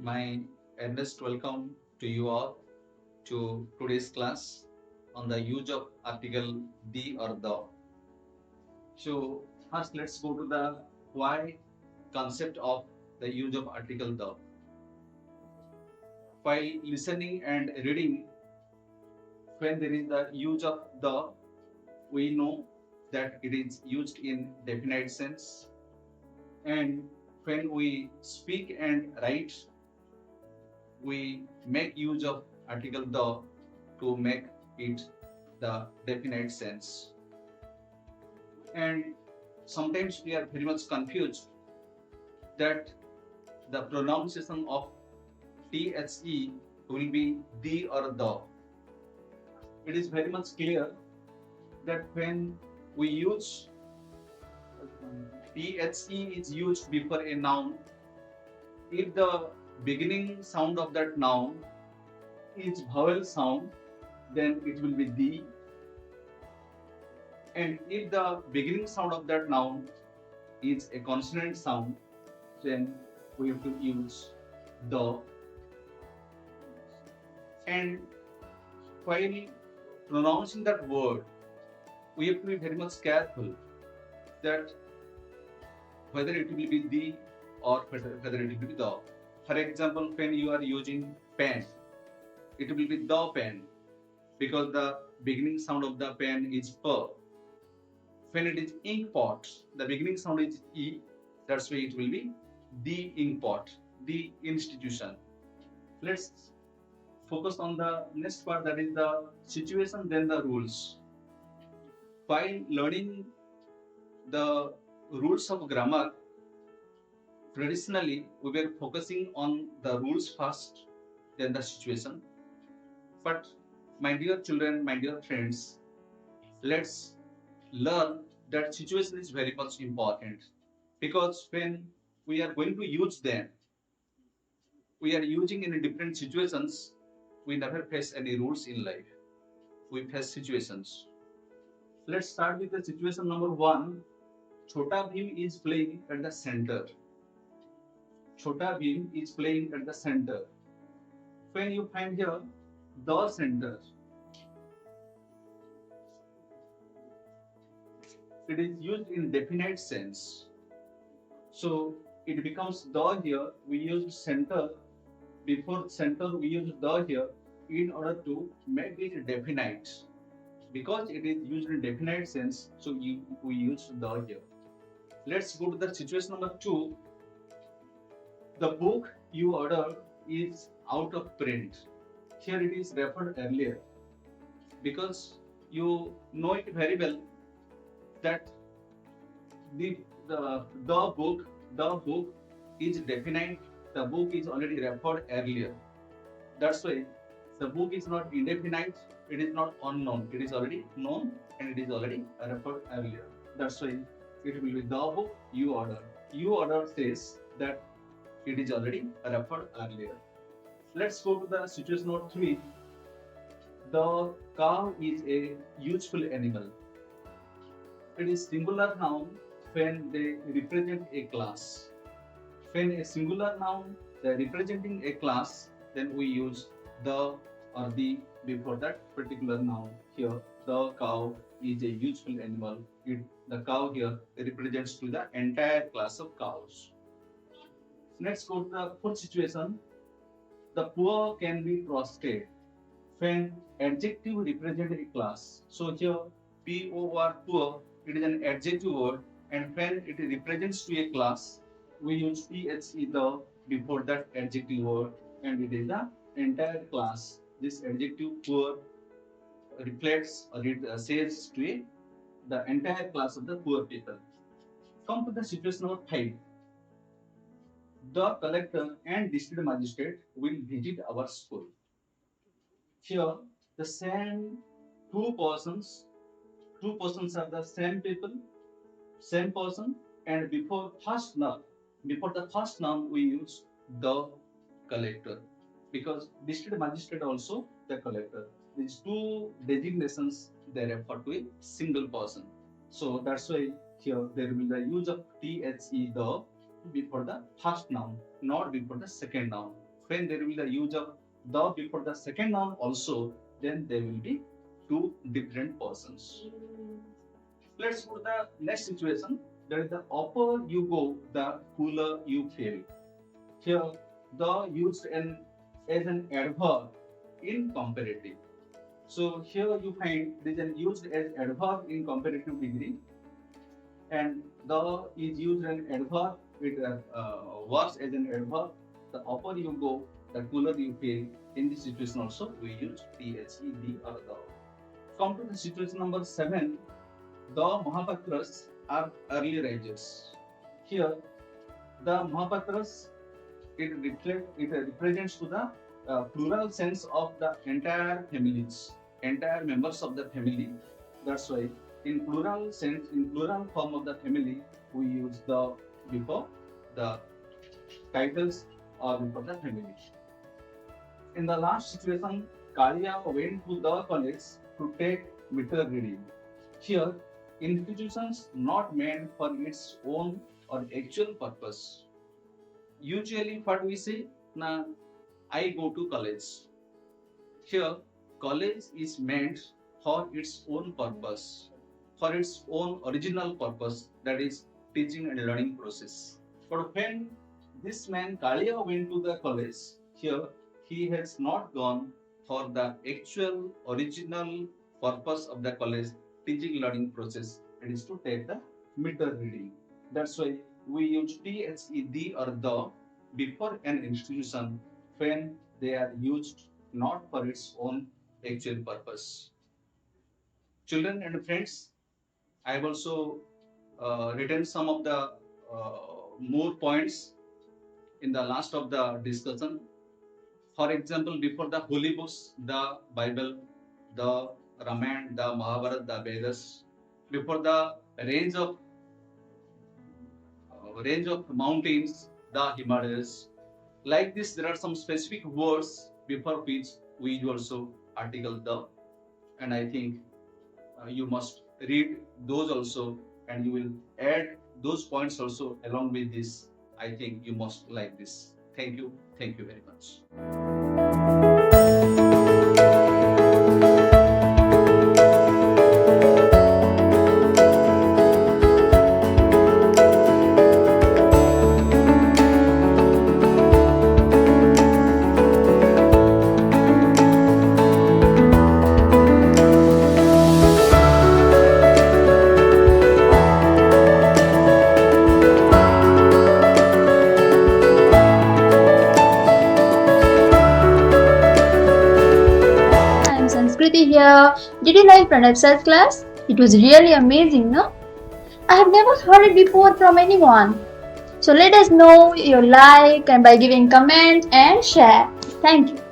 My earnest welcome to you all to today's class on the use of article the or the. So first let's go to the why concept of the use of article the. While listening and reading, when there is the use of the, we know that it is used in definite sense, and when we speak and write, we make use of article the to make it the definite sense. And sometimes we are very much confused that the pronunciation of THE will be the or the. It is very much clear that when we use THE is used before a noun, if the beginning sound of that noun is vowel sound, then it will be the, and if the beginning sound of that noun is a consonant sound, then we have to use the. And while pronouncing that word, we have to be very much careful that whether it will be the or whether it will be the. For example, when you are using pen, it will be the pen because the beginning sound of the pen is p. When it is ink pot, the beginning sound is e. That's why it will be the ink pot, the institution. Let's focus on the next part, that is the situation, then the rules. While learning the rules of grammar, traditionally we were focusing on the rules first, then the situation. But my dear children, my dear friends, let's learn that situation is very much important, because when we are going to use them, we are using in different situations. We never face any rules in life. We face situations. Let's start with the situation number one. Chota Bhim is playing at the center. Chota Bhim is playing at the center. When you find here the center, it is used in definite sense. So it becomes the here. We use center. Before center, we use the here in order to make it definite. Because it is used in definite sense, so we use the here. Let's go to the situation number two. The book you ordered is out of print. Here it is referred earlier, because you know it very well that the book is definite. The book is already referred earlier. That's why the book is not indefinite. It is not unknown. It is already known and it is already referred earlier. That's why it will be the book you order. You order says that it is already referred earlier. Let's go to the situation number three. The cow is a useful animal. It is singular noun when they represent a class. When a singular noun they are representing a class, then we use the or the before that particular noun. Here, the cow is a useful animal. The cow here represents to the entire class of cows. Next, go to the fourth situation. The poor can be trusted when adjective represent a class. So here, P-O-R, poor, it is an adjective word, and when it represents to a class, we use T-H-E the before that adjective word, and it is the entire class. This adjective poor reflects or it says to the entire class of the poor people. Come to the situation number 5. The collector and district magistrate will visit our school. Here, the same two persons, two persons are the same people, same person, and before the first noun we use the collector, because district magistrate also the collector. These two designations they refer to a single person. So that's why here there will be the use of the before the first noun, not before the second noun. When there will be the use of the before the second noun also, then they will be two different persons. Let's put the next situation. That is the upper you go, the cooler you feel. Here, the used as an adverb in comparative. So here you find it is used as adverb in comparative degree, and the is used as adverb. It works as an adverb. The upper you go, the cooler you feel. In this situation also we use the, or the. Come to the situation number 7. The Mahapatras are early risers. Here, the Mahapatras it represents to the plural sense of the entire families, entire members of the family. That's why in plural sense, in plural form of the family, we use the before the titles or before the family. In the last situation, Kalia went to the college to take meter reading. Here, institutions not meant for its own or actual purpose. Usually, what we say, na, I go to college. Here, college is meant for its own purpose, for its own original purpose, that is teaching and learning process. But when this man Kalia went to the college, here he has not gone for the actual original purpose of the college teaching learning process. It is to take the meter reading. That's why we use THED or the before an institution when they are used not for its own actual purpose. Children and friends, I have also written some of the more points in the last of the discussion. For example, before the holy books, the Bible, the Ramayana, the Mahabharata, the Vedas, before the range of mountains, the Himalayas. Like this, there are some specific words before which we use also article the, and I think you must read those also, and you will add those points also along with this. I think you must like this. Thank you very much. I am Sanskriti here. Did you like Pranab sir's class? It was really amazing, no? I have never heard it before from anyone. So let us know your like and by giving comment and share. Thank you.